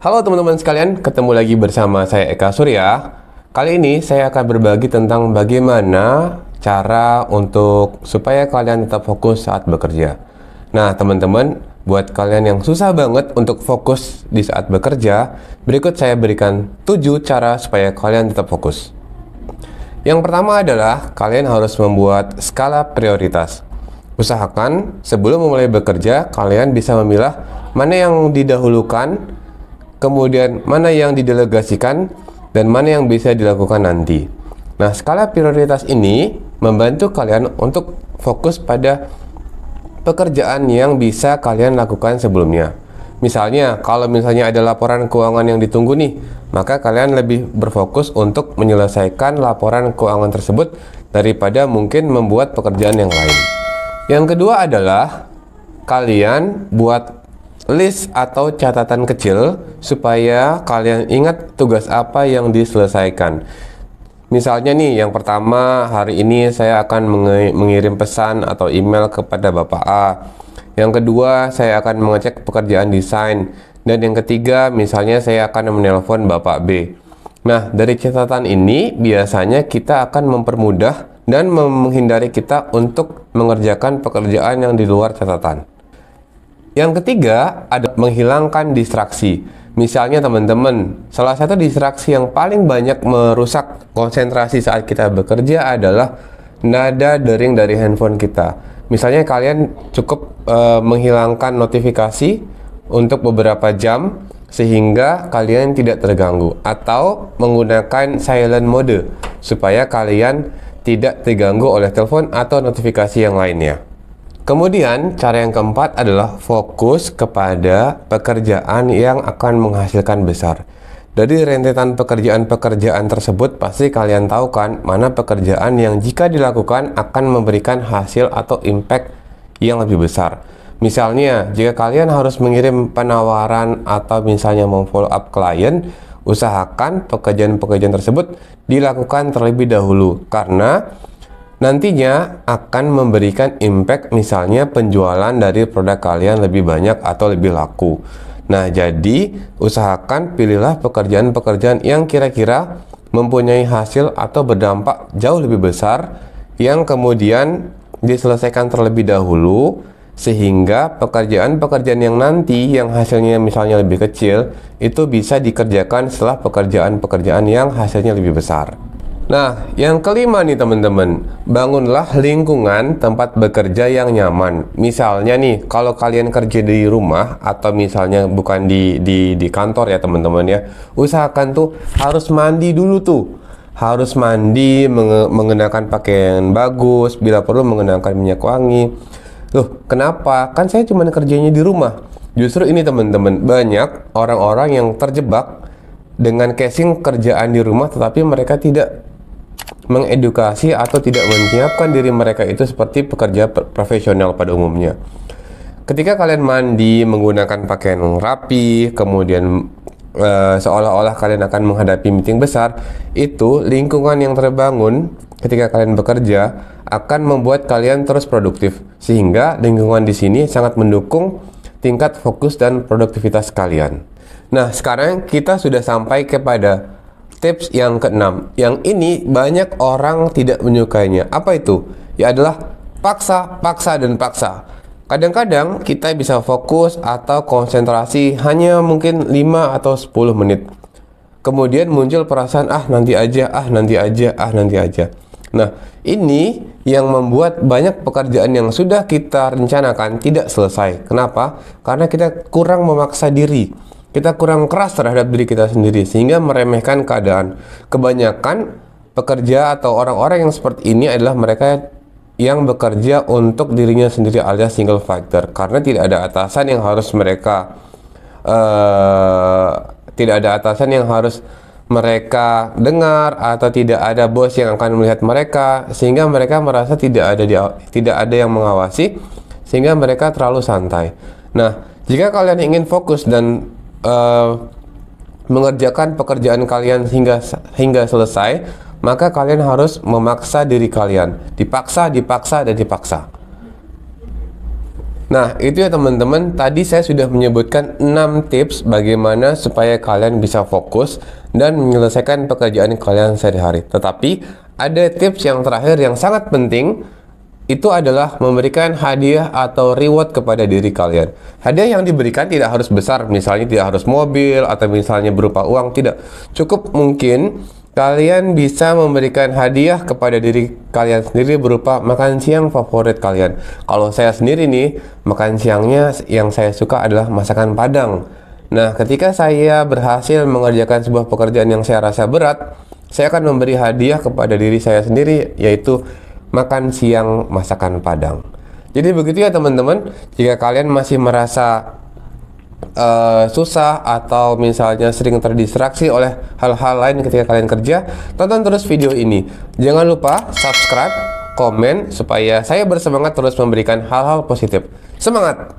Halo teman-teman sekalian, ketemu lagi bersama saya Eka Surya. Kali ini saya akan berbagi tentang bagaimana cara untuk supaya kalian tetap fokus saat bekerja. Nah teman-teman, buat kalian yang susah banget untuk fokus di saat bekerja, berikut saya berikan 7 cara supaya kalian tetap fokus. Yang pertama adalah kalian harus membuat skala prioritas. Usahakan sebelum memulai bekerja, kalian bisa memilah mana yang didahulukan, kemudian mana yang didelegasikan, dan mana yang bisa dilakukan nanti. Nah, skala prioritas ini membantu kalian untuk fokus pada pekerjaan yang bisa kalian lakukan sebelumnya. Misalnya, kalau misalnya ada laporan keuangan yang ditunggu nih, maka kalian lebih berfokus untuk menyelesaikan laporan keuangan tersebut daripada mungkin membuat pekerjaan yang lain. Yang kedua adalah kalian buat list atau catatan kecil supaya kalian ingat tugas apa yang diselesaikan. Misalnya nih, yang pertama, hari ini saya akan mengirim pesan atau email kepada Bapak A. Yang kedua, saya akan mengecek pekerjaan desain. Dan yang ketiga, misalnya saya akan menelpon Bapak B. Nah, dari catatan ini biasanya kita akan mempermudah dan menghindari kita untuk mengerjakan pekerjaan yang di luar catatan. Yang ketiga ada menghilangkan distraksi. Misalnya teman-teman, salah satu distraksi yang paling banyak merusak konsentrasi saat kita bekerja adalah nada dering dari handphone kita. Misalnya kalian cukup menghilangkan notifikasi untuk beberapa jam sehingga kalian tidak terganggu, atau menggunakan silent mode supaya kalian tidak terganggu oleh telepon atau notifikasi yang lainnya. Kemudian, cara yang keempat adalah fokus kepada pekerjaan yang akan menghasilkan besar. Dari rentetan pekerjaan-pekerjaan tersebut, pasti kalian tahu kan mana pekerjaan yang jika dilakukan akan memberikan hasil atau impact yang lebih besar. Misalnya, jika kalian harus mengirim penawaran atau misalnya memfollow up klien, usahakan pekerjaan-pekerjaan tersebut dilakukan terlebih dahulu, karena nantinya akan memberikan impact, misalnya penjualan dari produk kalian lebih banyak atau lebih laku. Nah, jadi usahakan pilihlah pekerjaan-pekerjaan yang kira-kira mempunyai hasil atau berdampak jauh lebih besar yang kemudian diselesaikan terlebih dahulu, sehingga pekerjaan-pekerjaan yang nanti yang hasilnya misalnya lebih kecil itu bisa dikerjakan setelah pekerjaan-pekerjaan yang hasilnya lebih besar. Nah, yang kelima nih teman-teman, bangunlah lingkungan tempat bekerja yang nyaman. Misalnya nih, kalau kalian kerja di rumah atau misalnya bukan di kantor ya teman-teman ya, usahakan tuh harus mandi dulu tuh. Harus mandi, mengenakan pakaian bagus, bila perlu mengenakan minyak wangi. Loh, kenapa? Kan saya cuma kerjanya di rumah. Justru ini teman-teman, banyak orang-orang yang terjebak dengan casing kerjaan di rumah, tetapi mereka tidak mengedukasi atau tidak menyiapkan diri mereka itu seperti pekerja profesional pada umumnya. Ketika kalian mandi menggunakan pakaian rapi, kemudian seolah-olah kalian akan menghadapi meeting besar, itu lingkungan yang terbangun ketika kalian bekerja akan membuat kalian terus produktif, sehingga lingkungan di sini sangat mendukung tingkat fokus dan produktivitas kalian. Nah, sekarang kita sudah sampai kepada tips yang keenam. Yang ini banyak orang tidak menyukainya. Apa itu? Ya adalah paksa, paksa, dan paksa. Kadang-kadang kita bisa fokus atau konsentrasi hanya mungkin 5 atau 10 menit. Kemudian muncul perasaan nanti aja, nanti aja, nanti aja. Nah, ini yang membuat banyak pekerjaan yang sudah kita rencanakan tidak selesai. Kenapa? Karena kita kurang memaksa diri. Kita kurang keras terhadap diri kita sendiri, sehingga meremehkan keadaan. Kebanyakan pekerja atau orang-orang yang seperti ini adalah mereka yang bekerja untuk dirinya sendiri alias single fighter, karena tidak ada atasan yang harus mereka dengar, atau tidak ada bos yang akan melihat mereka, sehingga mereka merasa tidak ada yang mengawasi, sehingga mereka terlalu santai. Nah, jika kalian ingin fokus dan mengerjakan pekerjaan kalian hingga selesai, maka kalian harus memaksa diri kalian. Dipaksa, dan dipaksa. Nah, itu ya teman-teman, tadi saya sudah menyebutkan 6 tips bagaimana supaya kalian bisa fokus dan menyelesaikan pekerjaan kalian sehari-hari. Tetapi, ada tips yang terakhir yang sangat penting, itu adalah memberikan hadiah atau reward kepada diri kalian. Hadiah yang diberikan tidak harus besar, misalnya tidak harus mobil atau misalnya berupa uang, tidak. Cukup mungkin kalian bisa memberikan hadiah kepada diri kalian sendiri berupa makan siang favorit kalian. Kalau saya sendiri nih, makan siangnya yang saya suka adalah masakan Padang. Nah, ketika saya berhasil mengerjakan sebuah pekerjaan yang saya rasa berat, saya akan memberi hadiah kepada diri saya sendiri, yaitu makan siang masakan Padang. Jadi begitu ya teman-teman. Jika kalian masih merasa susah atau misalnya sering terdistraksi oleh hal-hal lain ketika kalian kerja, tonton terus video ini. Jangan lupa subscribe, komen supaya saya bersemangat terus memberikan hal-hal positif. Semangat!